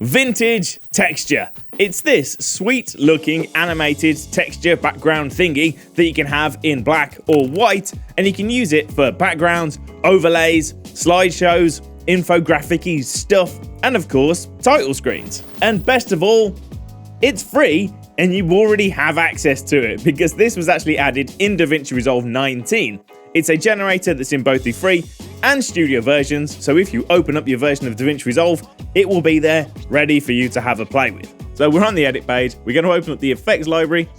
vintage texture. It's this sweet looking animated texture background thingy that you can have in black or white, and you can use it for backgrounds, overlays, slideshows, infographic-y stuff, and of course, title screens. And best of all, it's free and you already have access to it because this was actually added in Davinci Resolve 19. It's a generator that's in both the free and studio versions, so if you open up your version of Davinci Resolve, it will be there ready for you to have a play with. So we're on the edit page, we're going to open up the effects library,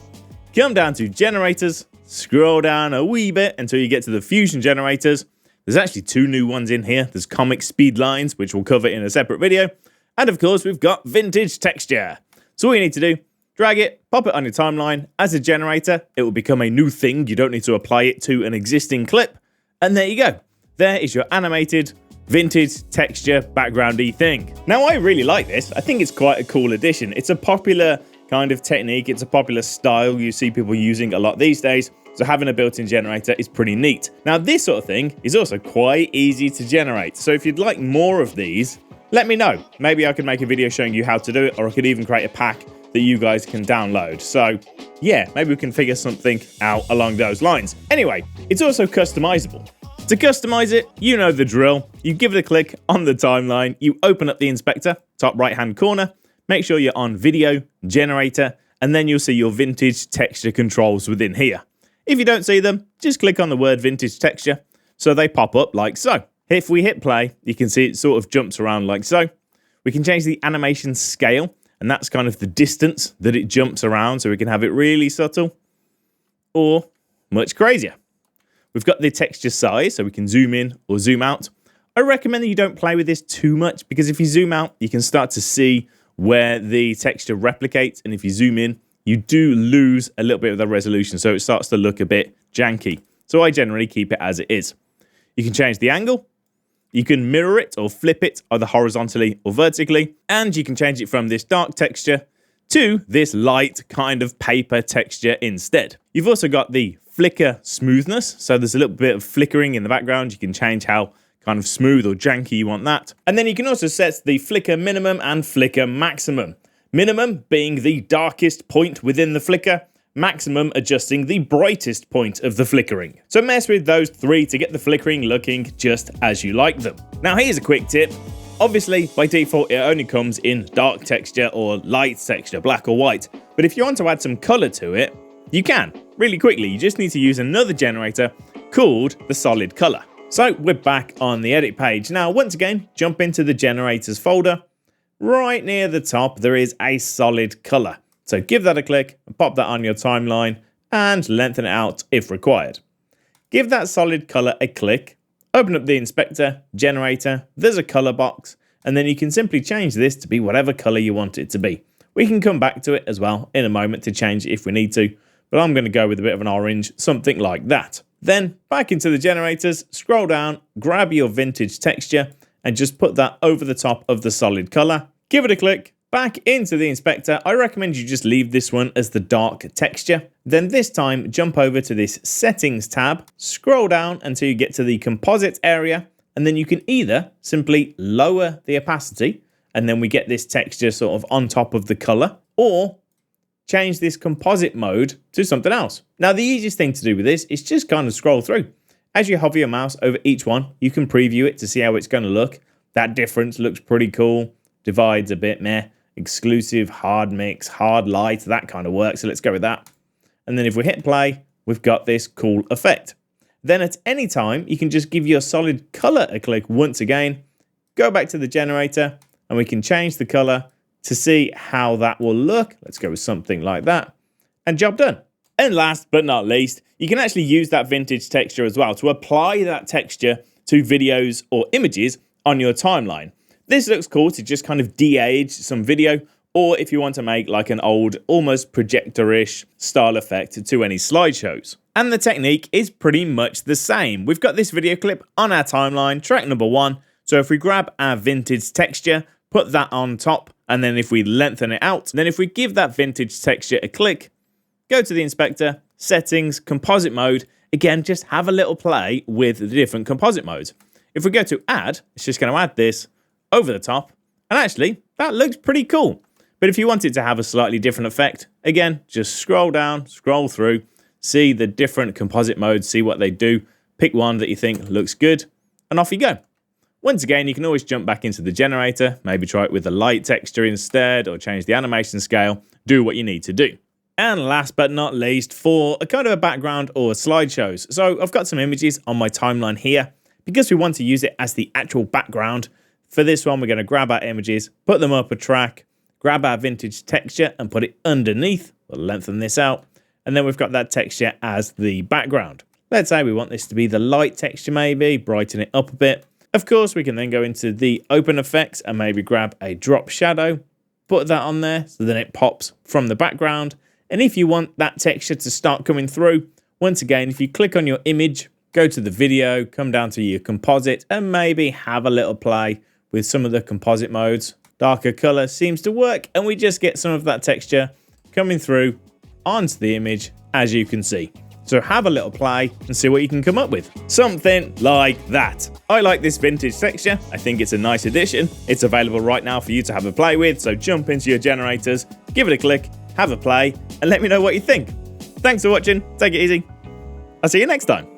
come down to generators, scroll down a wee bit until you get to the fusion generators. There's actually two new ones in here. There's comic speed lines, which we'll cover in a separate video, and of course we've got vintage texture. So all you need to do, drag it, pop it on your timeline. As a generator, it will become a new thing. You don't need to apply it to an existing clip. And there you go. There is your animated vintage texture backgroundy thing. Now, I really like this. I think it's quite a cool addition. It's a popular kind of technique. It's a popular style you see people using a lot these days. So having a built-in generator is pretty neat. Now, this sort of thing is also quite easy to generate. So if you'd like more of these, let me know. Maybe I could make a video showing you how to do it, or I could even create a pack that you guys can download. So yeah, maybe we can figure something out along those lines. Anyway, it's also customizable. To customize it, you know the drill. You give it a click on the timeline, you open up the inspector, top right hand corner, make sure you're on video, generator, and then you'll see your vintage texture controls within here. If you don't see them, just click on the word vintage texture, so they pop up like so. If we hit play, you can see it sort of jumps around like so. We can change the animation scale, and that's kind of the distance that it jumps around, so we can have it really subtle or much crazier. We've got the texture size, so we can zoom in or zoom out. I recommend that you don't play with this too much, because if you zoom out, you can start to see where the texture replicates, and if you zoom in, you do lose a little bit of the resolution, so it starts to look a bit janky. So I generally keep it as it is. You can change the angle. You can mirror it or flip it either horizontally or vertically, and you can change it from this dark texture to this light kind of paper texture instead. You've also got the flicker smoothness, so there's a little bit of flickering in the background. You can change how kind of smooth or janky you want that. And then you can also set the flicker minimum and flicker maximum. Minimum being the darkest point within the flicker, maximum adjusting the brightest point of the flickering. So mess with those three to get the flickering looking just as you like them. Now here's a quick tip. Obviously, by default, it only comes in dark texture or light texture, black or white. But if you want to add some color to it, you can. Really quickly, you just need to use another generator called the solid color. So we're back on the edit page. Now, once again, jump into the generators folder. Right near the top, there is a solid color. So give that a click and pop that on your timeline and lengthen it out if required. Give that solid color a click, open up the inspector, generator, there's a color box, and then you can simply change this to be whatever color you want it to be. We can come back to it as well in a moment to change it if we need to, but I'm going to go with a bit of an orange, something like that. Then back into the generators, scroll down, grab your vintage texture, and just put that over the top of the solid color. Give it a click. Back into the inspector, I recommend you just leave this one as the dark texture. Then this time, jump over to this settings tab, scroll down until you get to the composite area, and then you can either simply lower the opacity, and then we get this texture sort of on top of the color, or change this composite mode to something else. Now, the easiest thing to do with this is just kind of scroll through. As you hover your mouse over each one, you can preview it to see how it's going to look. That difference looks pretty cool. Divides a bit meh. Exclusive, hard mix, hard light, that kind of work. So let's go with that. And then if we hit play, we've got this cool effect. Then at any time, you can just give your solid color a click once again, go back to the generator, and we can change the color to see how that will look. Let's go with something like that, and job done. And last but not least, you can actually use that vintage texture as well to apply that texture to videos or images on your timeline. This looks cool to just kind of de-age some video, or if you want to make like an old, almost projector-ish style effect to any slideshows. And the technique is pretty much the same. We've got this video clip on our timeline, track number 1. So if we grab our vintage texture, put that on top, and then if we lengthen it out, then if we give that vintage texture a click, go to the inspector, settings, composite mode, again, just have a little play with the different composite modes. If we go to add, it's just going to add this over the top, and actually, That looks pretty cool. But if you want it to have a slightly different effect, again, just scroll down, scroll through, see the different composite modes, see what they do, pick one that you think looks good, and off you go. Once again, you can always jump back into the generator, maybe try it with the light texture instead, or change the animation scale, do what you need to do. And last but not least, for a kind of a background or slideshows. So I've got some images on my timeline here, because we want to use it as the actual background. For this one, we're going to grab our images, put them up a track, grab our vintage texture and put it underneath. We'll lengthen this out. And then we've got that texture as the background. Let's say we want this to be the light texture maybe, brighten it up a bit. Of course, we can then go into the open effects and maybe grab a drop shadow, put that on there so then it pops from the background. And if you want that texture to start coming through, once again, if you click on your image, go to the video, come down to your composite and maybe have a little play with some of the composite modes. Darker color seems to work and we just get some of that texture coming through onto the image as you can see. So have a little play and see what you can come up with. Something like that. I like this vintage texture. I think it's a nice addition. It's available right now for you to have a play with. So jump into your generators, give it a click, have a play, and let me know what you think. Thanks for watching. Take it easy. I'll see you next time.